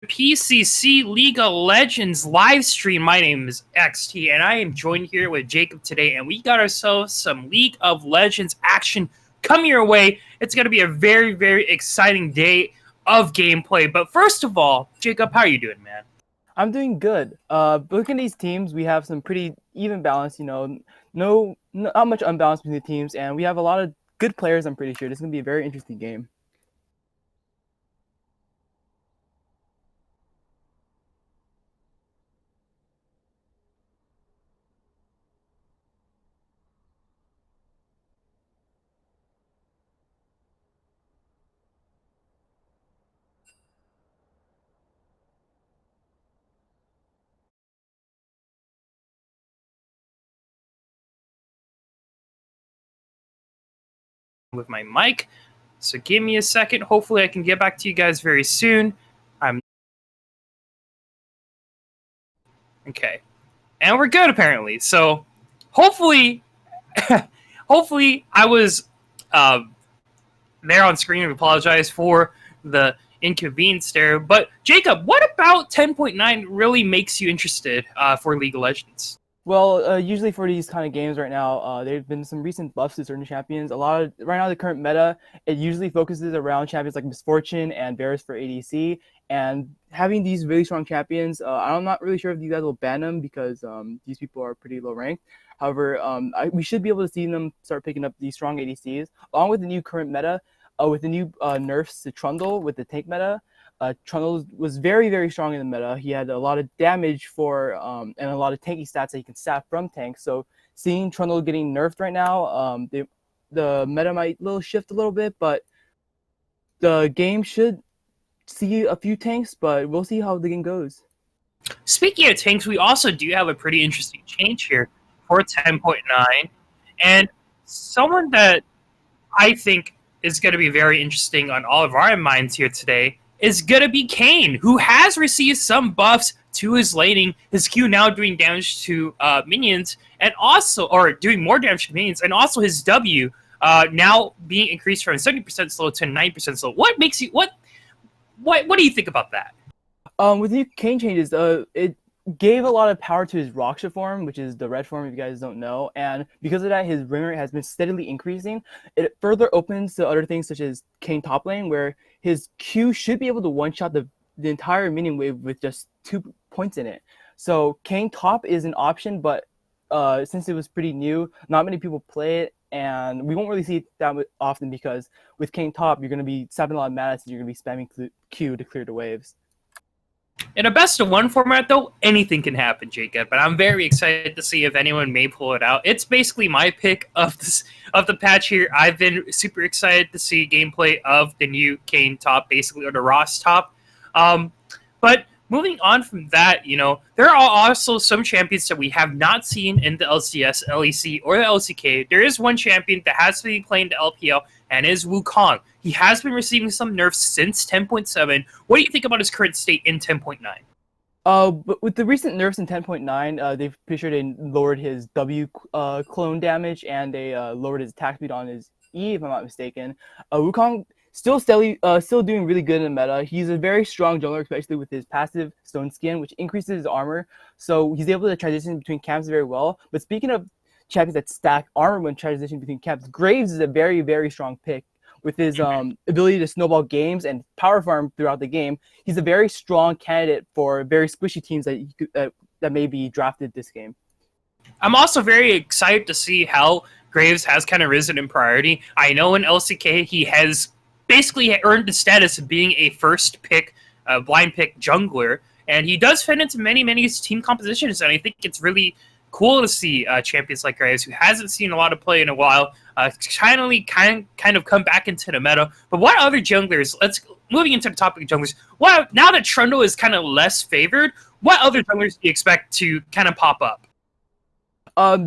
PCC League of Legends live stream. My name is XT, and I am joined here with Jacob today, and we got ourselves some League of Legends action coming your way. It's going to be a very, very exciting day of gameplay. But first of all, Jacob, how are you doing, man? I'm doing good. Looking at these teams, we have some pretty even balance. Not much unbalance between the teams, and we have a lot of good players. I'm pretty sure this is gonna be a very interesting game. With my mic, so give me a second. Hopefully, I can get back to you guys very soon. I'm okay, and we're good apparently. So, hopefully, hopefully, I was there on screen. I apologize for the inconvenience there. But Jacob, what about 10.9 really makes you interested for League of Legends? Well, usually for these kind of games right now, there have been some recent buffs to certain champions. Right now, the current meta, it usually focuses around champions like Miss Fortune and Varus for ADC. And having these really strong champions, I'm not really sure if you guys will ban them because these people are pretty low ranked. However, we should be able to see them start picking up these strong ADCs along with the new current meta, with the new nerfs to Trundle with the tank meta. Trundle was very, very strong in the meta. He had a lot of damage and a lot of tanky stats that he can stat from tanks. So seeing Trundle getting nerfed right now, the meta might shift a little bit, but the game should see a few tanks, but we'll see how the game goes. Speaking of tanks, we also do have a pretty interesting change here for 10.9. And someone that I think is going to be very interesting on all of our minds here today is going to be Kayn, who has received some buffs to his laning. His Q now doing damage to minions, and also, or doing more damage to minions, and also his W now being increased from 70% slow to 9% slow. What makes you, what do you think about that? With new Kayn changes, it gave a lot of power to his Raksha form, which is the red form if you guys don't know, and because of that, his win rate has been steadily increasing. It further opens to other things such as Kayn top lane, where his Q should be able to one-shot the entire minion wave with just 2 points in it. So Kayn top is an option, but since it was pretty new, not many people play it, and we won't really see it that often because with Kayn top, you're going to be sapping a lot of mana, so you're going to be spamming Q to clear the waves. In a best-of-1 format, though, anything can happen, Jacob. But I'm very excited to see if anyone may pull it out. It's basically my pick of the patch here. I've been super excited to see gameplay of the new Kayn top, basically, or the Ross top. But moving on from that, there are also some champions that we have not seen in the LCS, LEC, or the LCK. There is one champion that has been playing the LPL, and is Wukong. He has been receiving some nerfs since 10.7. What do you think about his current state in 10.9? But with the recent nerfs in 10.9, they've pretty sure they lowered his W clone damage, and they lowered his attack speed on his E, if I'm not mistaken. Wukong still doing really good in the meta. He's a very strong jungler, especially with his passive Stone Skin, which increases his armor. So he's able to transition between camps very well. But speaking of champions that stack armor when transitioning between camps, Graves is a very, very strong pick. With his ability to snowball games and power farm throughout the game, he's a very strong candidate for very squishy teams that may be drafted this game. I'm also very excited to see how Graves has kind of risen in priority. I know in LCK he has basically earned the status of being a first pick, blind pick jungler, and he does fit into many, many team compositions, and I think it's really cool to see champions like Graves, who hasn't seen a lot of play in a while, finally kind of come back into the meta. But what other junglers, moving into the topic of junglers, now that Trundle is kind of less favored, what other junglers do you expect to kind of pop up?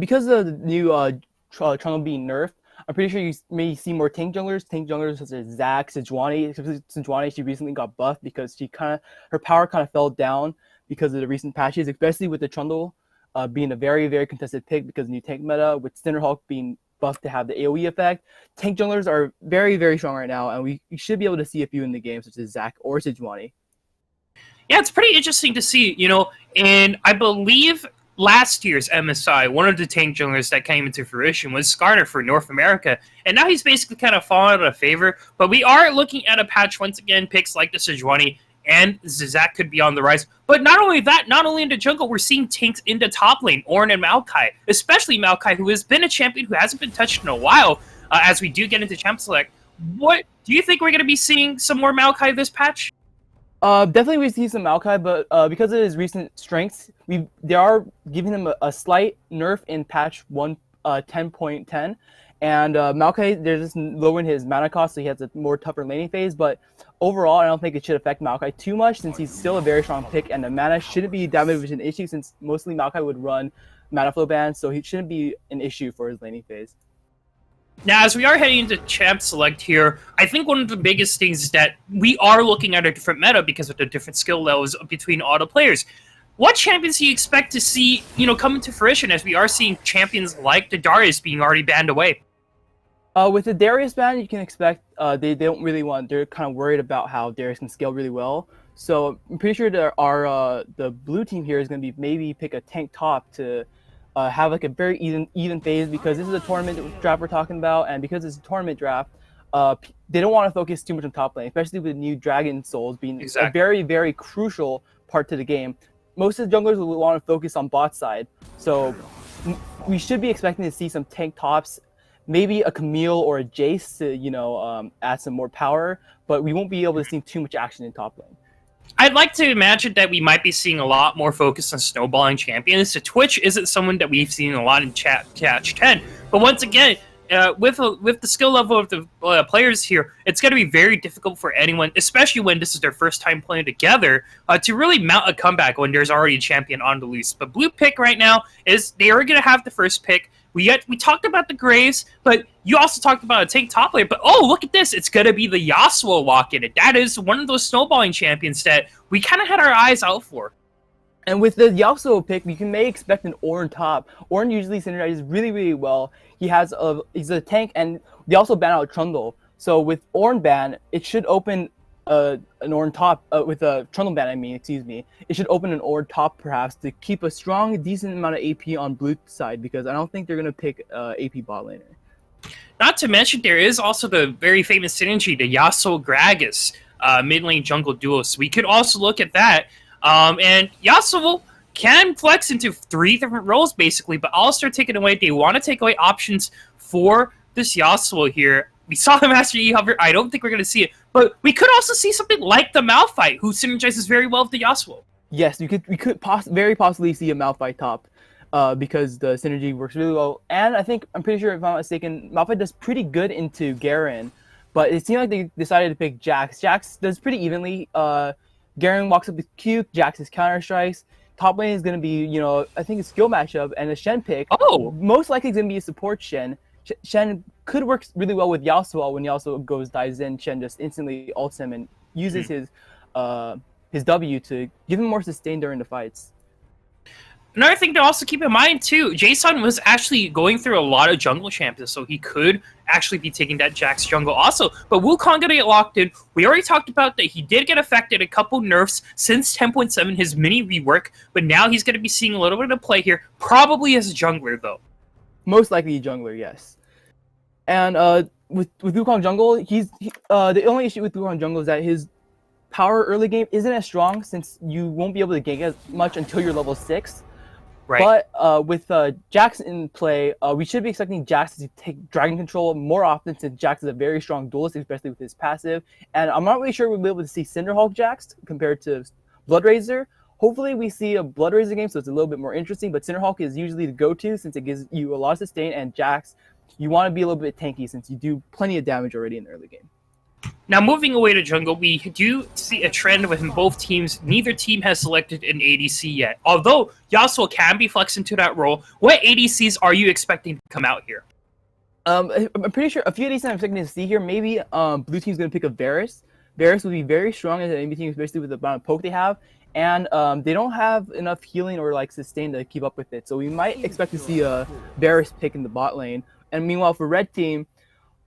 Because of the new Trundle being nerfed, I'm pretty sure you may see more tank junglers such as Zac, Sejuani. Sejuani, she recently got buffed because her power kind of fell down because of the recent patches, especially with the Trundle being a very, very contested pick because of new tank meta, with Cinderhawk being buffed to have the AoE effect. Tank junglers are very, very strong right now, and we should be able to see a few in the game, such as Zac or Sejuani. Yeah, it's pretty interesting to see, and I believe last year's MSI, one of the tank junglers that came into fruition was Skarner for North America, and now he's basically kind of fallen out of favor, but we are looking at a patch once again, picks like the Sejuani and Zizak could be on the rise, but not only that, not only into jungle, we're seeing tanks into top lane, Ornn and Maokai, especially Maokai, who has been a champion who hasn't been touched in a while, as we do get into Champ Select. What, do you think we're going to be seeing some more Maokai this patch? Definitely we see some Maokai, but because of his recent strengths, they are giving him a slight nerf in patch 10.10, and Maokai, they're just lowering his mana cost, so he has a more tougher laning phase. But overall, I don't think it should affect Maokai too much, since he's still a very strong pick, and the mana shouldn't be that much of an issue, since mostly Maokai would run mana flow bans, so he shouldn't be an issue for his laning phase. Now, as we are heading into Champ Select here, I think one of the biggest things is that we are looking at a different meta because of the different skill levels between all the players. What champions do you expect to see, come into fruition as we are seeing champions like the Darius being already banned away? With the Darius ban, you can expect they don't really they're kind of worried about how Darius can scale really well. So I'm pretty sure the blue team here is going to be maybe pick a tank top to have like a very even phase, because this is a tournament draft we're talking about, and because it's a tournament draft, they don't want to focus too much on top lane, especially with new Dragon Souls being a very, very crucial part to the game. Most of the junglers will want to focus on bot side, so we should be expecting to see some tank tops, maybe a Camille or a Jace to add some more power, but we won't be able to see too much action in top lane. I'd like to imagine that we might be seeing a lot more focus on snowballing champions. So Twitch isn't someone that we've seen a lot in Patch 10. But once again, with the skill level of the players here, it's going to be very difficult for anyone, especially when this is their first time playing together, to really mount a comeback when there's already a champion on the loose. But blue pick right now is they are going to have the first pick. We talked about the Graves, but you also talked about a tank top laner. But oh, look at this. It's going to be the Yasuo lock-in. That is one of those snowballing champions that we kind of had our eyes out for. And with the Yasuo pick, we may expect an Ornn top. Ornn usually synergizes really, really well. He's a tank, and they also ban out Trundle. So with Ornn ban, it should open an Ornn top, with a Trundle ban, it should open an Ornn top perhaps to keep a strong, decent amount of AP on blue side, because I don't think they're going to pick AP bot laner. Not to mention, there is also the very famous synergy, the Yasuo Gragas mid lane jungle duo. So we could also look at that. And Yasuo can flex into 3 different roles, basically, but I'll start taking away. They want to take away options for this Yasuo here. We saw the Master Yi hover. I don't think we're going to see it, but we could also see something like the Malphite, who synergizes very well with the Yasuo. Yes, we could very possibly see a Malphite top, because the synergy works really well. And I'm pretty sure, if I'm not mistaken, Malphite does pretty good into Garen, but it seemed like they decided to pick Jax. Jax does pretty evenly. Garen walks up with Q, Jax is counter strikes. Top lane is going to be, I think a skill matchup, and a Shen pick. Oh! Most likely it's going to be a support Shen. Shen could work really well with Yasuo. When Yasuo dives in, Shen just instantly ults him and uses his W to give him more sustain during the fights. Another thing to also keep in mind, too, Jason was actually going through a lot of jungle champions, so he could actually be taking that Jax jungle also. But Wukong going to get locked in. We already talked about that he did get affected, a couple nerfs since 10.7, his mini rework, but now he's going to be seeing a little bit of play here, probably as a jungler, though. Most likely a jungler, yes. And with Wukong jungle, the only issue with Wukong jungle is that his power early game isn't as strong, since you won't be able to gank as much until you're level 6. Right. But with Jax in play, we should be expecting Jax to take Dragon Control more often, since Jax is a very strong duelist, especially with his passive. And I'm not really sure we'll be able to see Cinderhulk Jax compared to Bloodrazor. Hopefully we see a Bloodrazor game, so it's a little bit more interesting, but Cinderhulk is usually the go-to, since it gives you a lot of sustain, and Jax, you want to be a little bit tanky, since you do plenty of damage already in the early game. Now, moving away to jungle, we do see a trend within both teams. Neither team has selected an ADC yet. Although Yasuo can be flexed into that role, what ADCs are you expecting to come out here? I'm pretty sure a few ADCs I'm expecting to see here. Maybe blue team's going to pick up Varus. Varus will be very strong as an enemy team, especially with the amount of poke they have. And they don't have enough healing or sustain to keep up with it. So we might expect to see a Varus pick in the bot lane. And meanwhile, for red team,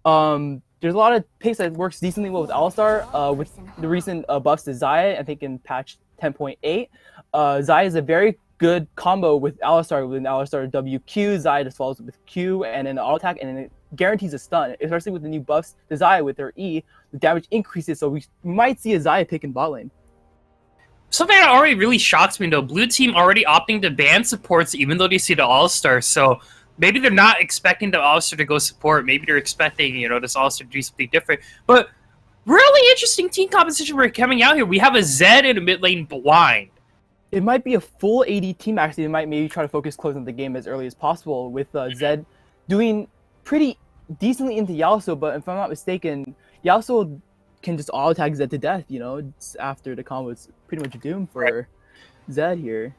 there's a lot of picks that works decently well with Alistar, with the recent buffs to Xayah, I think in patch 10.8. Zai is a very good combo with Alistar. With an Alistar WQ, Zai just follows with Q and an auto attack, and then it guarantees a stun. Especially with the new buffs to Zai with her E, the damage increases, so we might see a Zai pick in bot lane. Something that already really shocks me, though, Blue Team already opting to ban supports even though they see the All-Star, so maybe they're not expecting the All-Star to go support. Maybe they're expecting, this All-Star to do something different. But really interesting team composition we're coming out here. We have a Zed in a mid lane blind. It might be a full AD team, actually. They might maybe try to focus closing the game as early as possible with Zed doing pretty decently into Yasuo, but if I'm not mistaken, Yasuo can just auto-attack Zed to death, it's after the combo. It's pretty much doomed for Zed here.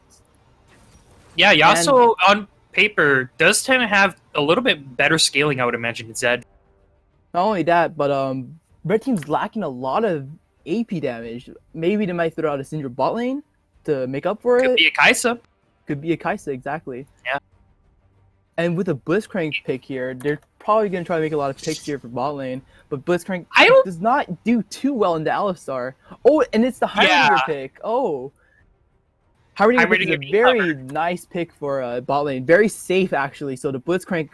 Yeah, Yasuo on paper does tend to have a little bit better scaling, I would imagine, than Zed. Not only that, but red team's lacking a lot of AP damage. Maybe they might throw out a Syndra bot lane to make up for it. Could be a Kai'Sa. Could be a Kai'Sa, exactly. Yeah. And with a Blitzcrank pick here, they're probably going to try to make a lot of picks here for bot lane, but Blitzcrank does not do too well into Alistar. Oh, and it's the Heimerdinger pick. Oh. Heimerdinger is a very nice pick for bot lane. Very safe, actually, so the Blitzcrank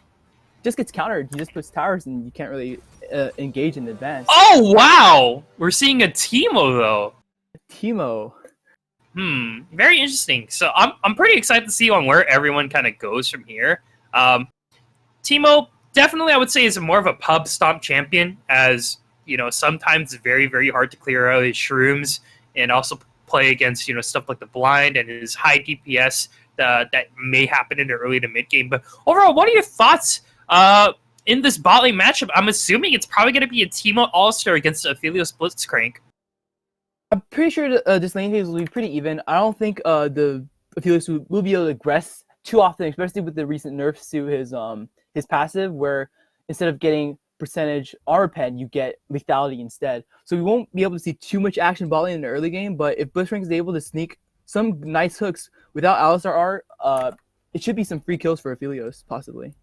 just gets countered. He just puts towers and you can't really engage in advance. Oh, wow! We're seeing a Teemo, though. Teemo. Very interesting. So I'm pretty excited to see on where everyone kind of goes from here. Teemo, definitely I would say is more of a pub stomp champion, as sometimes it's very, very hard to clear out his shrooms and also play against stuff like the blind and his high DPS that may happen in the early to mid game. But overall, what are your thoughts in this bot lane matchup? I'm assuming it's probably going to be a Teemo All-Star against Aphelios Blitzcrank. I'm pretty sure this lane phase will be pretty even. I don't think the Aphelios will be able to aggress too often, especially with the recent nerfs to his passive, where instead of getting percentage armor pen, you get lethality instead. So we won't be able to see too much action bot lane in the early game, but if Blitzcrank is able to sneak some nice hooks without Alistar art, it should be some free kills for Aphelios, possibly.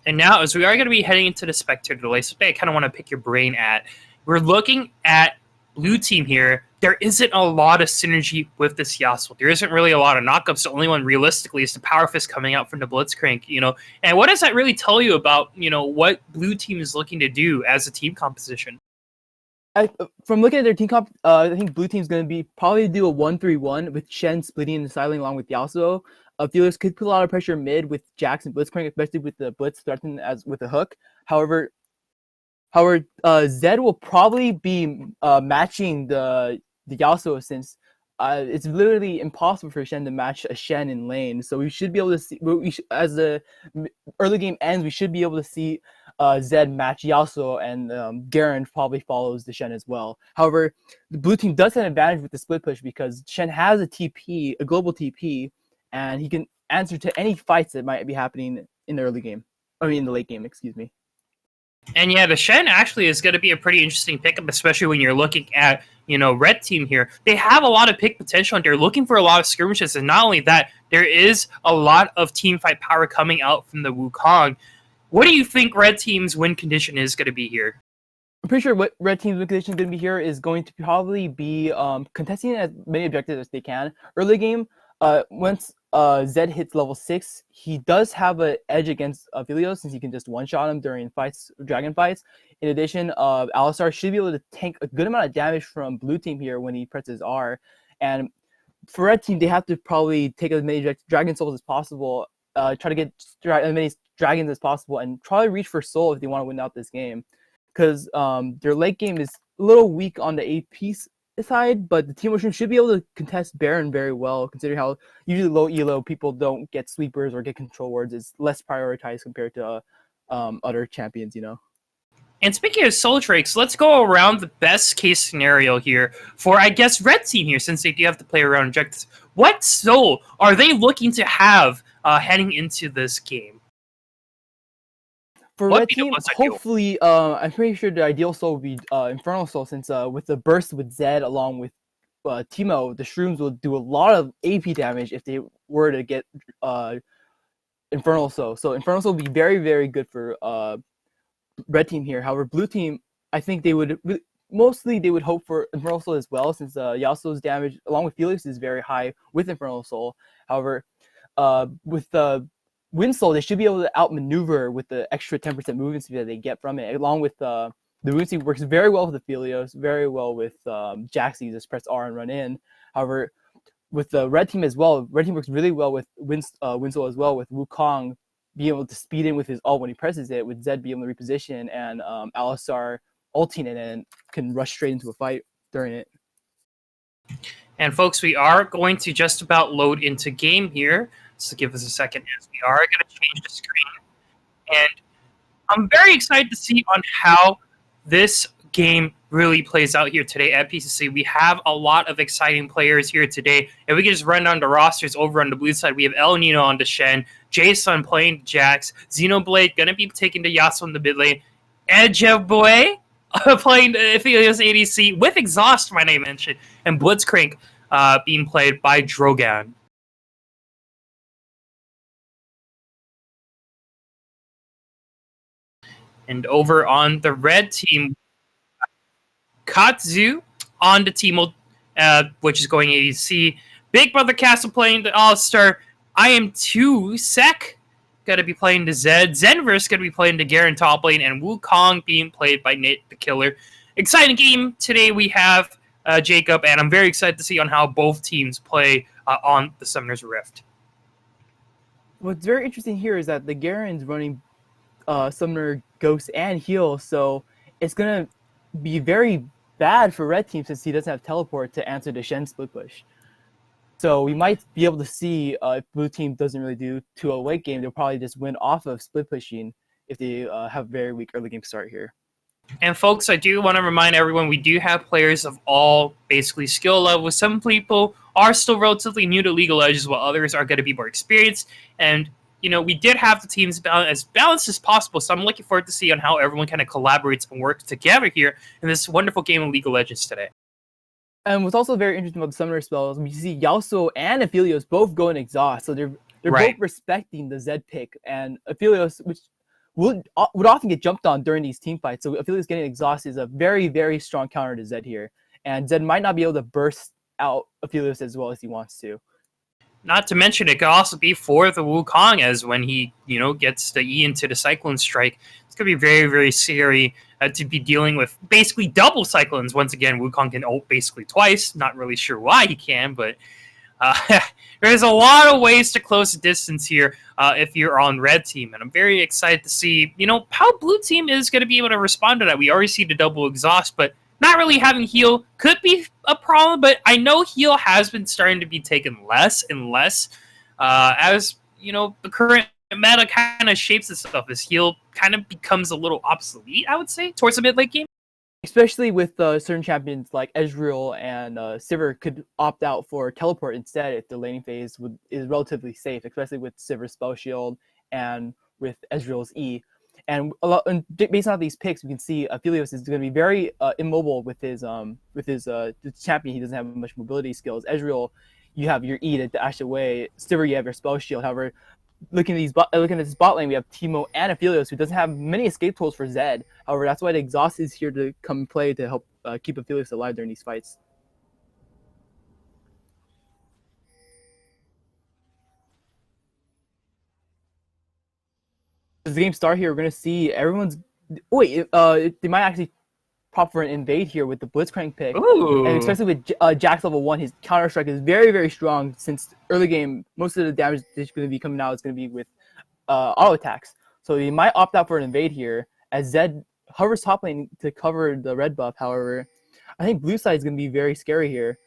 And now, as we are going to be heading into the Spectre delay, something I kind of want to pick your brain at, we're looking at Blue Team here. There isn't a lot of synergy with this Yasuo. There isn't really a lot of knockups. The only one realistically is the Power Fist coming out from the Blitzcrank, And what does that really tell you about, what Blue Team is looking to do as a team composition? From looking at their team comp, I think Blue Team's going to be probably do a 1-3-1 with Shen splitting and sidling along with Yasuo. Aphelios could put a lot of pressure mid with Jax and Blitzcrank, especially with the Blitz threatened as with a hook. However, Zed will probably be matching the Yasuo, since it's literally impossible for Shen to match a Shen in lane. So we should be able to see, as the early game ends, we should be able to see Zed match Yasuo, and Garen probably follows the Shen as well. However, the Blue Team does have an advantage with the split push because Shen has a TP, a global TP, and he can answer to any fights that might be happening in the early game. In the late game, excuse me. And yeah, the Shen actually is going to be a pretty interesting pickup, especially when you're looking at, Red Team here. They have a lot of pick potential, and they're looking for a lot of skirmishes. And not only that, there is a lot of team fight power coming out from the Wukong. What do you think Red Team's win condition is going to be here? I'm pretty sure what Red Team's win condition is going to be here is going to probably be contesting as many objectives as they can. Early game, once Zed hits level 6, he does have an edge against Aphelios, since he can just one-shot him during fights, dragon fights. In addition, Alistar should be able to tank a good amount of damage from Blue Team here when he presses R. And for Red Team, they have to probably take as many dragon souls as possible, try to get as many dragons as possible, and probably reach for soul if they want to win out this game. Because their late game is a little weak on the AP side, but the Team Mushroom should be able to contest Baron very well, considering how usually low elo people don't get sweepers or get control wards. It's less prioritized compared to other champions, And speaking of soul drakes, let's go around the best case scenario here for, I guess, Red Team here, since they do have to play around objectives. What soul are they looking to have heading into this game? For Red Team, hopefully, I'm pretty sure the ideal soul will be Infernal Soul, since with the burst with Zed along with Teemo, the Shrooms will do a lot of AP damage if they were to get Infernal Soul. So Infernal Soul will be very, very good for Red Team here. However, Blue Team, I think they would mostly they would hope for Infernal Soul as well, since Yasuo's damage along with Felix is very high with Infernal Soul. However, with the Wind Soul, they should be able to outmaneuver with the extra 10% movement speed that they get from it, along with the Rune Seed works very well with the Aphelios, very well with Jax. You just press R and run in. However, with the red team as well, red team works really well with Wind Soul as well, with Wukong being able to speed in with his ult when he presses it, with Zed being able to reposition, and Alistar ulting it and can rush straight into a fight during it. And folks, we are going to just about load into game here. So give us a second as we are going to change the screen. And I'm very excited to see on how this game really plays out here today at PCC. We have a lot of exciting players here today. And we can just run down the rosters over on the blue side. We have El Nino on the Shen, Jason playing Jax, Xenoblade going to be taking the Yasuo in the mid lane, Edgeboy playing the Aphelios ADC with Exhaust, might I mention, and Blitzcrank being played by Drogon. And over on the red team, Katsu on the team, which is going ADC. Big Brother Castle playing the All-Star. IM2 Sek going to be playing the Zed. Zenverse going to be playing the Garen top lane. And Wukong being played by Nate the Killer. Exciting game today we have, Jacob. And I'm very excited to see on how both teams play on the Summoner's Rift. What's very interesting here is that the Garen's running Summoner, Ghost, and Heal, so it's going to be very bad for red team since he doesn't have teleport to answer the Shen split push. So we might be able to see if blue team doesn't really do too a late game, they'll probably just win off of split pushing if they have very weak early game start here. And folks, I do want to remind everyone we do have players of all basically skill levels. Some people are still relatively new to League of Legends, while others are going to be more experienced. And you know, we did have the teams as balanced as possible, so I'm looking forward to see on how everyone kind of collaborates and works together here in this wonderful game of League of Legends today. And what's also very interesting about the Summoner spells, we see Yasuo and Aphelios both go in Exhaust, so they're Right. both respecting the Zed pick, and Aphelios, which would often get jumped on during these team fights, so Aphelios getting Exhaust is a very, very strong counter to Zed here, and Zed might not be able to burst out Aphelios as well as he wants to. Not to mention, it could also be for the Wukong, as when he, you know, gets the E into the Cyclone Strike. It's going to be very, very scary to be dealing with basically double Cyclones. Once again, Wukong can ult basically twice. Not really sure why he can, but there's a lot of ways to close the distance here if you're on red team. And I'm very excited to see, you know, how blue team is going to be able to respond to that. We already see the double exhaust, but not really having heal could be a problem, but I know heal has been starting to be taken less and less as, you know, the current meta kind of shapes itself as heal kind of becomes a little obsolete, I would say, towards the mid-late game. Especially with certain champions like Ezreal and Sivir could opt out for teleport instead if the laning phase is relatively safe, especially with Sivir's spell shield and with Ezreal's E. And based on these picks, we can see Aphelios is going to be very immobile with his champion. He doesn't have much mobility skills. Ezreal, you have your E to dash away. Sivir, you have your spell shield. However, looking at this bot lane, we have Teemo and Aphelios, who doesn't have many escape tools for Zed. However, that's why the Exhaust is here to come play to help keep Aphelios alive during these fights. As the game start here, we're going to see everyone's... Wait, they might actually pop for an invade here with the Blitzcrank pick. Ooh. And especially with Jax level 1, his counter strike is very, very strong since early game, most of the damage that's going to be coming out is going to be with auto attacks. So he might opt out for an invade here as Zed hovers top lane to cover the red buff. However, I think blue side is going to be very scary here.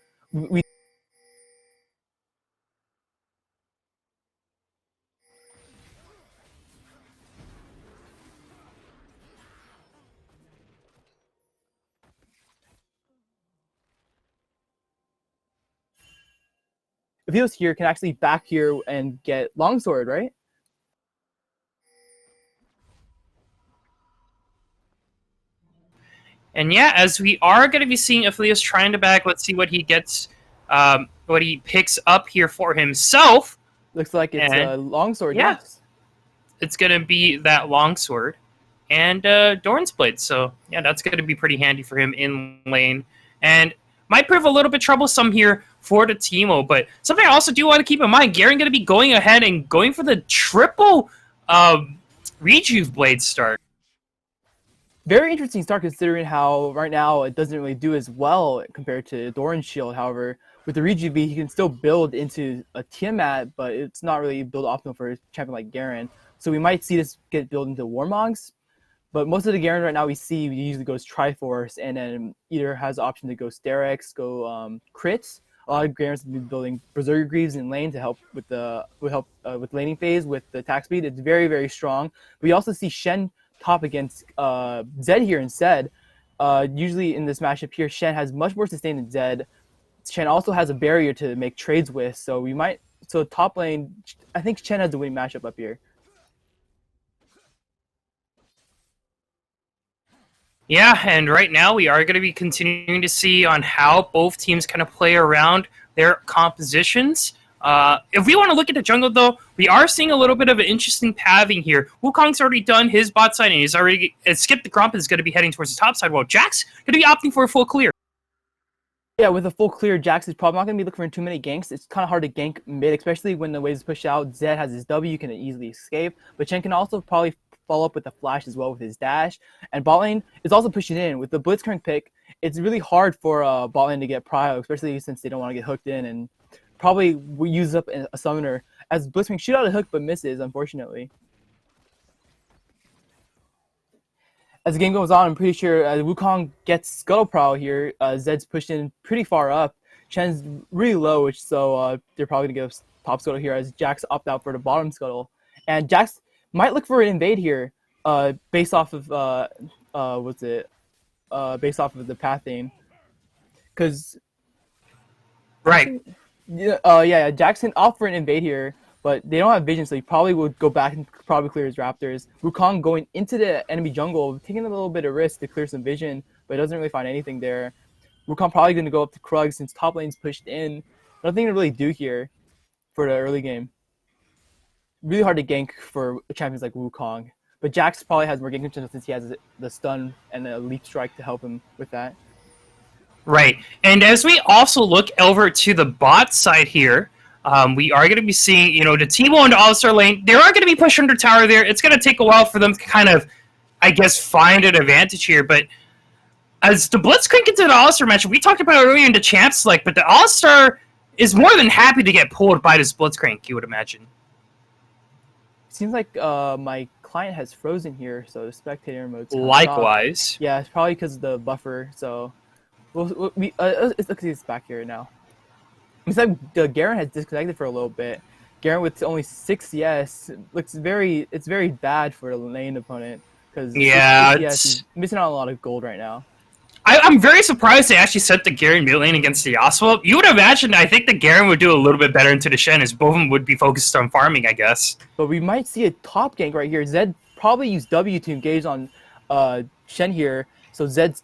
If he was here, can actually back here and get longsword, right? And yeah, as we are going to be seeing Aphelios trying to back, let's see what he gets, what he picks up here for himself. Looks like it's a longsword. Yeah. Yes. It's going to be that longsword. and Doran's Blade. So yeah, that's going to be pretty handy for him in lane, and might prove a little bit troublesome here for the Teemo. But something I also do want to keep in mind: Garen going to be going ahead and going for the triple Rejuve Blade start. Very interesting start considering how right now it doesn't really do as well compared to Doran's Shield. However, with the Rejuve, he can still build into a Tiamat, but it's not really build optimal for a champion like Garen. So we might see this get built into Warmogs. But most of the Garen right now we see usually goes Triforce and then either has the option to go Sterex, go crits. A lot of Garens have been building Berserker Greaves in lane to help with with laning phase with the attack speed. It's very, very strong. We also see Shen top against Zed here instead. Usually in this matchup here, Shen has much more sustain than Zed. Shen also has a barrier to make trades with, so top lane, I think Shen has the winning matchup up here. Yeah, and right now we are going to be continuing to see on how both teams kind of play around their compositions. If we want to look at the jungle, though, we are seeing a little bit of an interesting pathing here. Wukong's already done his bot side, and he's already skipped the Gromp is going to be heading towards the top side, while Jax going to be opting for a full clear. Yeah, with a full clear, Jax is probably not going to be looking for too many ganks. It's kind of hard to gank mid, especially when the waves push out. Zed has his W, can easily escape, but Chen can also probably follow up with the flash as well with his dash. And bot lane is also pushing in. With the Blitzcrank pick, it's really hard for bot lane to get prio, especially since they don't want to get hooked in, and probably will use up a summoner as Blitzcrank shoot out a hook but misses, unfortunately. As the game goes on, I'm pretty sure Wukong gets Scuttle Prowl here. Zed's pushed in pretty far up. Chen's really low, so they're probably going to give top Scuttle here as Jax opt out for the bottom Scuttle. And Jax might look for an invade here, based off of based off of the pathing, because right. Yeah, Jackson opt for an invade here, but they don't have vision, so he probably would go back and probably clear his Raptors. Wukong going into the enemy jungle, taking a little bit of risk to clear some vision, but doesn't really find anything there. Wukong probably going to go up to Krug since top lane's pushed in. Nothing to really do here for the early game. Really hard to gank for champions like Wukong, but Jax probably has more gank potential since he has the stun and the leap strike to help him with that. Right, and as we also look over to the bot side here, we are going to be seeing, the Teemo and the All-Star lane, they are going to be pushed under tower there. It's going to take a while for them to kind of, I guess, find an advantage here, but as the Blitzcrank into the All-Star match, we talked about it earlier in the Champs Select, but the All-Star is more than happy to get pulled by this Blitzcrank, you would imagine. Seems like my client has frozen here, so the spectator mode's likewise. Yeah, it's probably because of the buffer, so let's look at this back here now. Looks like the Garen has disconnected for a little bit. Garen with only 6 CS it's very bad for the lane opponent because he's missing out on a lot of gold right now. I'm very surprised they actually set the Garen mid lane against the Yasuo. You would imagine, I think the Garen would do a little bit better into the Shen, as both of them would be focused on farming, I guess. But we might see a top gank right here. Zed probably used W to engage on Shen here, so Zed's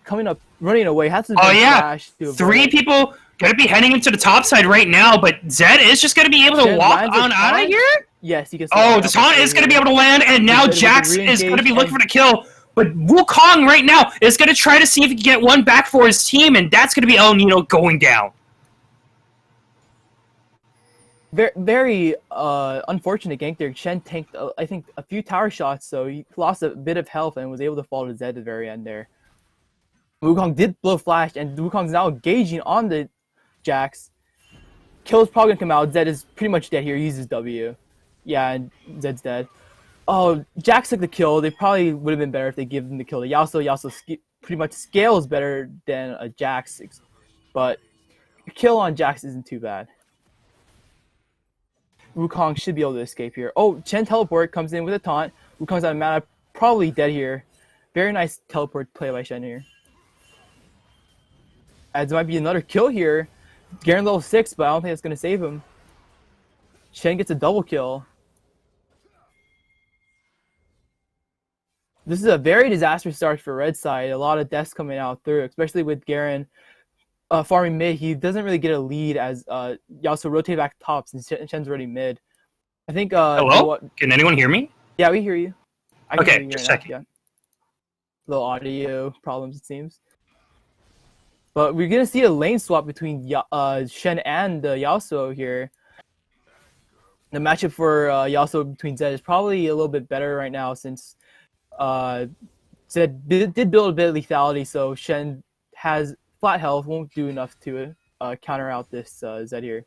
coming up, running away. Has to flash to 3 people going to be heading into the top side right now, but Zed is just going to be able to walk on out of here? Yes, he can. Oh, the taunt is going to be able to land, and now Jax is going to be looking for the kill. But Wukong right now is going to try to see if he can get one back for his team, and that's going to be El Nino going down. Very, very unfortunate gank there. Shen tanked, I think, a few tower shots, so he lost a bit of health and was able to fall to Zed at the very end there. Wukong did blow flash, and Wukong's now engaging on the Jax. Kill's probably going to come out. Zed is pretty much dead here. He uses W. Yeah, and Zed's dead. Oh, Jax took the kill. They probably would have been better if they give him the kill to Yasuo. Yasuo pretty much scales better than a Jax, but a kill on Jax isn't too bad. Wukong should be able to escape here. Oh, Chen teleport comes in with a taunt. Wukong's out of mana, probably dead here. Very nice teleport play by Shen here. As there might be another kill here. Garen level 6, but I don't think that's going to save him. Shen gets a double kill. This is a very disastrous start for Red side. A lot of deaths coming out through, especially with Garen farming mid. He doesn't really get a lead as Yasuo rotate back top since Shen's already mid. I think. Hello? Can anyone hear me? Yeah, we hear you. I can Okay, hear you just right checking. now. Yeah. Little audio problems, it seems. But we're gonna see a lane swap between Shen and Yasuo here. The matchup for Yasuo between Zed is probably a little bit better right now since uh, Zed did build a bit of lethality, so Shen has flat health, won't do enough to counter out this Zed here.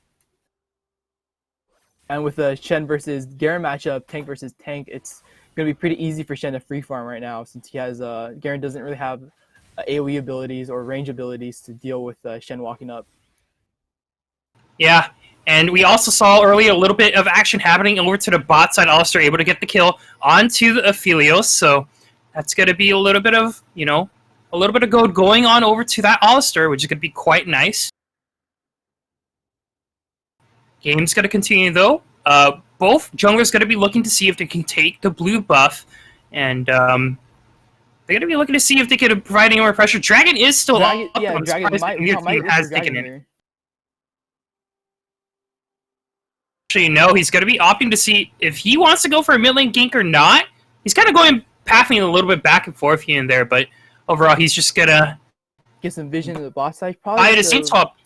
And with the Shen versus Garen matchup, tank versus tank, it's going to be pretty easy for Shen to free farm right now since he has Garen doesn't really have AoE abilities or range abilities to deal with Shen walking up. Yeah, and we also saw earlier a little bit of action happening over to the bot side. Alistar able to get the kill onto the Aphelios, so that's going to be a little bit of, a little bit of gold going on over to that Alistar, which is going to be quite nice. Game's going to continue, though. Both junglers going to be looking to see if they can take the blue buff, and they're going to be looking to see if they can provide any more pressure. Dragon is still Dragon, up. yeah, I'm Dragon surprised might, the near might team go for has Dragon taken it. here. Actually, no, he's going to be opting to see if he wants to go for a mid lane gank or not. He's kind of going pathing a little bit back and forth here and there, but overall, he's just going to Get some vision of the boss side. Probably buy the same swap.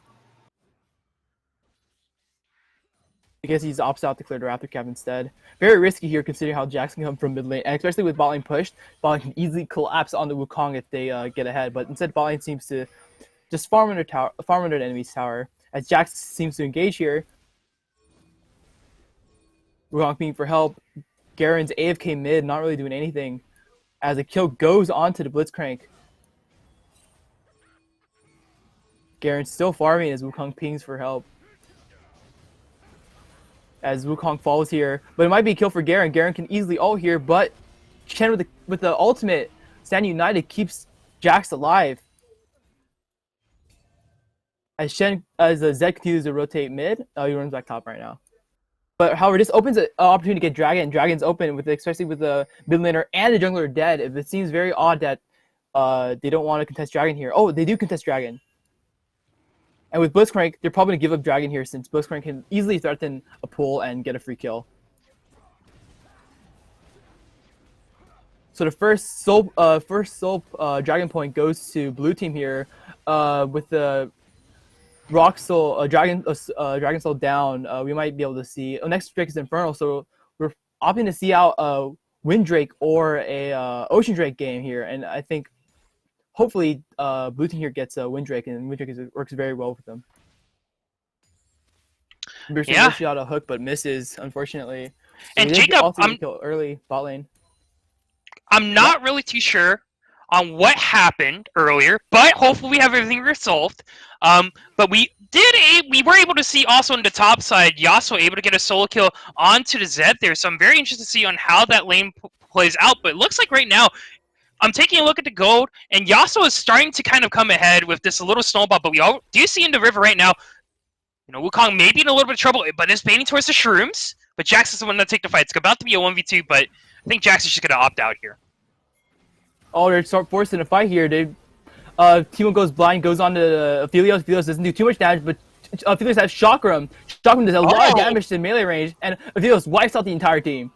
I guess he's opts out to clear the Raptor Cap instead. Very risky here considering how Jax can come from mid lane, and especially with bot lane pushed, bot lane can easily collapse on the Wukong if they get ahead. But instead, bot lane seems to just farm under the enemy's tower. As Jax seems to engage here, Wukong being for help. Garen's AFK mid, not really doing anything. As a kill goes onto the Blitzcrank. Garen's still farming as Wukong pings for help. As Wukong falls here, but it might be a kill for Garen. Garen can easily ult here, but Chen with the ultimate Stand United keeps Jax alive. As Zed continues to rotate mid, he runs back top right now. But however, this opens an opportunity to get Dragon. Dragon's open especially with the mid laner and the jungler dead. It seems very odd that they don't want to contest Dragon here. Oh, they do contest Dragon. And with Blitzcrank, they're probably going to give up Dragon here since Blitzcrank can easily threaten a pull and get a free kill. So the first soul Dragon point goes to blue team here with the Rock Soul, Dragon Soul down. We might be able to see. Oh, next Drake is Infernal, so we're opting to see out a Wind Drake or a Ocean Drake game here, and I think hopefully blue team here gets a Wind Drake, and Wind Drake works very well with them. Yeah. Shot a hook, but misses unfortunately. So and Jacob, kill early bot lane. I'm not really too sure on what happened earlier, but hopefully we have everything resolved. But we were able to see also on the top side, Yasuo able to get a solo kill onto the Zed there. So I'm very interested to see on how that lane plays out. But it looks like right now, I'm taking a look at the gold, and Yasuo is starting to kind of come ahead with this little snowball. But we all do see in the river right now, Wukong may be in a little bit of trouble, but is baiting towards the shrooms. But Jax is the one to take the fight. It's about to be a 1v2, but I think Jax is just going to opt out here. Oh, they're forced in a fight here. Teemo goes blind, goes on to Aphelios. Aphelios doesn't do too much damage, but Aphelios has Chakram. Chakram does a lot of damage to melee range, and Aphelios wipes out the entire team.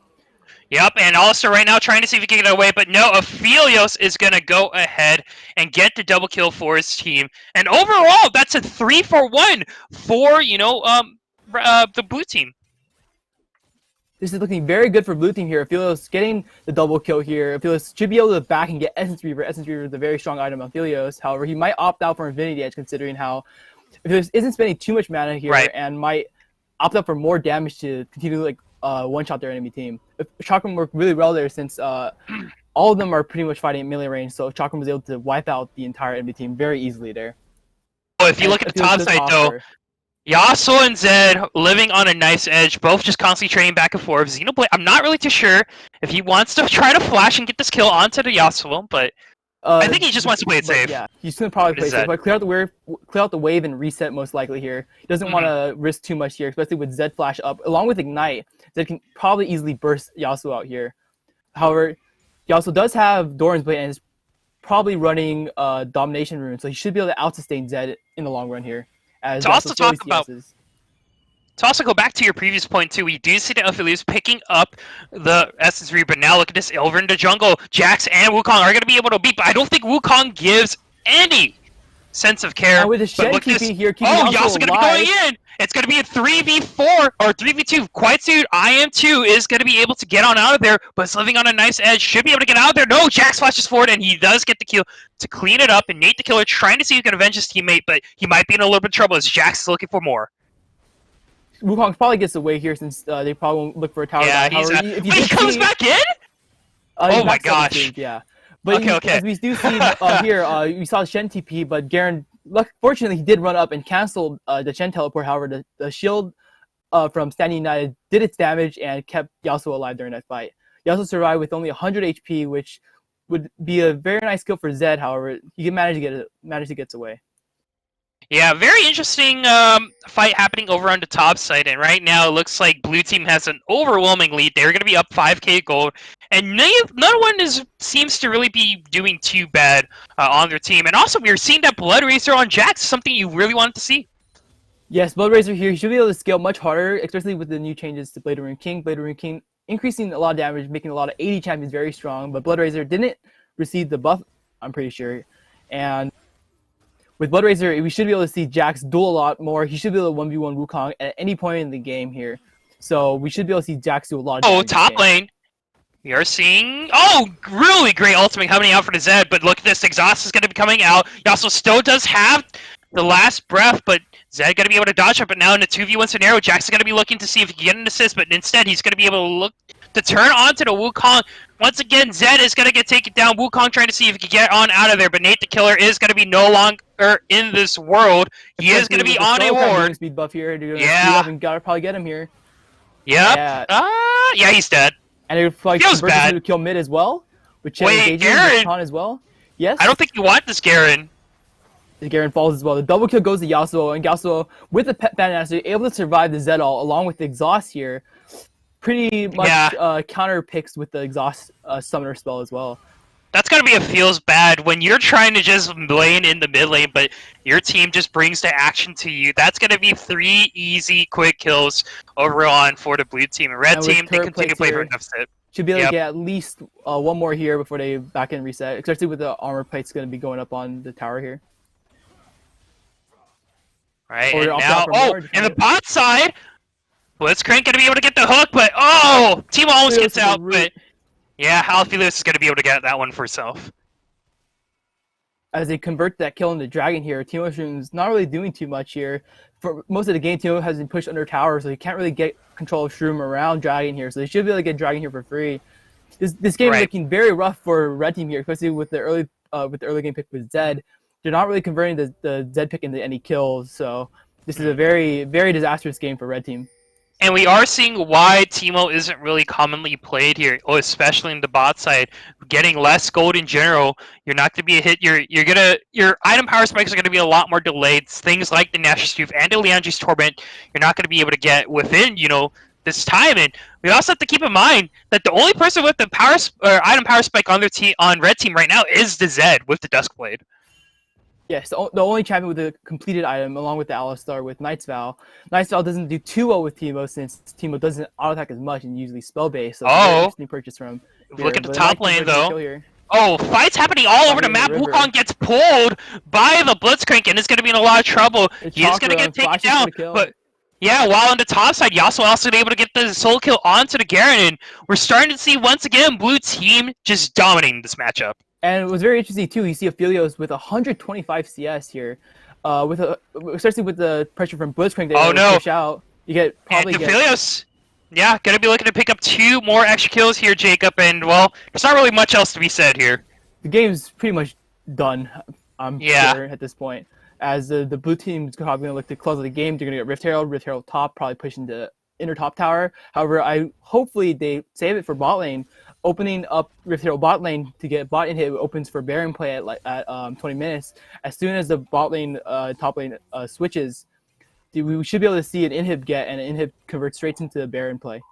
Yep, and Alistar right now trying to see if he can get away, but no, Aphelios is going to go ahead and get the double kill for his team. And overall, that's a 3-for-1 for, the blue team. This is looking very good for blue team here. Aphelios getting the double kill here. Aphelios should be able to back and get Essence Reaver. Essence Reaver is a very strong item on Aphelios. However, he might opt out for Infinity Edge considering how Aphelios isn't spending too much mana here and might opt out for more damage to continue to one-shot their enemy team. Chakram worked really well there since all of them are pretty much fighting at melee range, so Chakram was able to wipe out the entire enemy team very easily there. Well, if you look at the top side, though, Yasuo and Zed living on a nice edge, both just constantly trading back and forth. Xenoblade, I'm not really too sure if he wants to try to flash and get this kill onto the Yasuo, but I think he just wants to play it safe. Yeah, he's going to probably play it safe, but clear out the wave and reset most likely here. He doesn't want to risk too much here, especially with Zed flash up. Along with Ignite, Zed can probably easily burst Yasuo out here. However, Yasuo does have Doran's Blade and is probably running Domination Rune, so he should be able to out-sustain Zed in the long run here. To also talk about To also go back to your previous point too, we do see the Aphelios picking up the SS3, but now look at this over in the jungle. Jax and Wukong are going to be able to beat, but I don't think Wukong gives any sense of care. And with the Shen But look at TP this. here, keeping Oh, Yasuo Yasuo going to be going alive. in. It's going to be a 3v4 or 3v2. Quite soon, IM2 is going to be able to get on out of there, but it's living on a nice edge. Should be able to get out of there. No, Jax flashes forward, and he does get the kill to clean it up. And Nate the Killer trying to see if he can avenge his teammate, but he might be in a little bit of trouble as Jax is looking for more. Wukong probably gets away here since they probably won't look for a tower. Yeah, down. he's. However, if you Wait, he did comes see- back in? He's Oh my back 7 gosh. games, yeah. But Okay. as we do see here, we saw Shen TP, but Garen, fortunately, he did run up and canceled the Shen teleport. However, the shield from Standing United did its damage and kept Yasuo alive during that fight. Yasuo survived with only 100 HP, which would be a very nice kill for Zed. However, he can manage to get away. Yeah, very interesting fight happening over on the top side, and right now it looks like blue team has an overwhelming lead. They're going to be up 5k gold, and no one seems to really be doing too bad on their team. And also, we are seeing that Blood Racer on Jax, something you really wanted to see. Yes, Blood Racer here, he should be able to scale much harder, especially with the new changes to Blade Runner King. Blade Runner King increasing a lot of damage, making a lot of 80 champions very strong, but Blood Racer didn't receive the buff, I'm pretty sure. And with Blood Racer, we should be able to see Jax duel a lot more. He should be able to 1v1 Wukong at any point in the game here. So we should be able to see Jax do a lot of damage. Oh, top lane. We are seeing, really great ultimate coming out for the Zed, but look at this, Exhaust is going to be coming out. He also still does have the last breath, but Zed going to be able to dodge it, but now in a 2v1 scenario, Jax is going to be looking to see if he can get an assist, but instead he's going to be able to look to turn onto the Wukong. Once again, Zed is going to get taken down. Wukong trying to see if he can get on out of there, but Nate the Killer is going to be no longer in this world. He is going to be on a ward. Speed buff here. Yeah. And gotta probably get him here. Yep. Yeah. Yeah, he's dead. And it probably Feels converts bad. him to kill mid as well. With Chen Wait, engaging Garen? with Khan as well. Yes. I don't think you want this, Garen. Garen falls as well. The double kill goes to Yasuo, and Yasuo, with the Pet Bandmaster, able to survive the Zed ult along with the Exhaust here. Pretty much counter picks with the Exhaust Summoner spell as well. That's gotta be a feels bad when you're trying to just lane in the mid lane, but your team just brings the action to you. That's gonna be 3 easy, quick kills over on for the blue team. And red And with team, they turret continue to play for plates a deficit. Should be able Yep. to get at least one more here before they back end reset, especially with the armor plates going to be going up on the tower here. Right, Or and off now, that for more, and the bot side, Blitzcrank gonna be able to get the hook, but Teemo almost gets out, but yeah, Aphelios is gonna be able to get that one for himself. As they convert that kill into Dragon here, Teemo Shroom's not really doing too much here. For most of the game, Teemo has been pushed under tower, so he can't really get control of Shroom around Dragon here, so they should be able to get Dragon here for free. This game is looking very rough for red team here, especially with the early game pick with Zed. They're not really converting the Zed pick into any kills, so this is a very, very disastrous game for red team. And we are seeing why Teemo isn't really commonly played here, especially in the bot side. Getting less gold in general, you're not going to be a hit. Your item power spikes are going to be a lot more delayed. Things like the Nash's Tooth and the Liandry's Torment, you're not going to be able to get within, this time. And we also have to keep in mind that the only person with the item power spike on their team, on red team right now, is the Zed with the Duskblade. Yes, the only champion with a completed item, along with the Alistar with Knight's Vow. Knight's Vow doesn't do too well with Teemo, since Teemo doesn't auto-attack as much and usually spell-based. So it's a very interesting purchase from here. Look at the But top Knight lane, converts the though. kill here. Fights happening all over the map. River. Wukong gets pulled by the Blitzcrank and is going to be in a lot of trouble. He is going to get taken Flashes for down. the kill. But yeah, while on the top side, Yasuo also able to get the soul kill onto the Garen. And we're starting to see, once again, blue team just dominating this matchup. And it was very interesting too. You see Aphelios with 125 CS here, especially with the pressure from Blitzcrank. They push out. You get probably and Aphelios, gonna be looking to pick up 2 more extra kills here, Jacob. And well, there's not really much else to be said here. The game's pretty much done. I'm sure at this point, as the blue team's probably gonna look to close the game. They're gonna get Rift Herald top, probably pushing the inner top tower. However, hopefully they save it for bot lane. Opening up Rift Herald bot lane to get bot inhib opens for Baron play at 20 minutes. As soon as the bot lane top lane switches, we should be able to see an inhib get, and an inhib convert straight into the Baron play.